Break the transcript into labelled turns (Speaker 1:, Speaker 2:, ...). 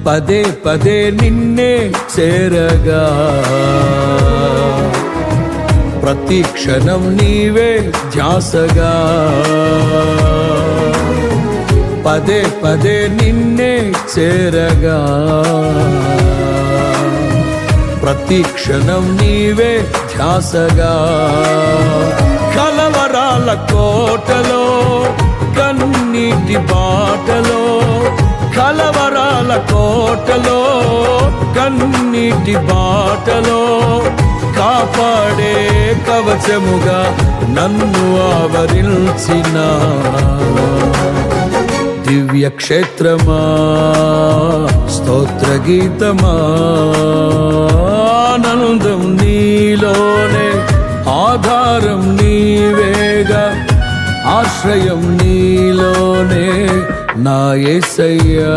Speaker 1: పదే పదే నిన్నే చేరగా ప్రతి క్షణం నీవే ధ్యాసగా పదే పదే నిన్నే చేరగా ప్రతి క్షణం నీవే ధ్యాసగా కలవరాల కోటలో కన్నీటి బాటలో కలవరాల కోటలో కన్నీటి బాటలో కాపాడే కవచముగా నన్ను ఆవరించిన దివ్య క్షేత్రమా స్తోత్ర గీతమా ఆనందం నీలోనే ఆధారం నీవేగా ఆశ్రయం నీలోనే నా యేసయ్యా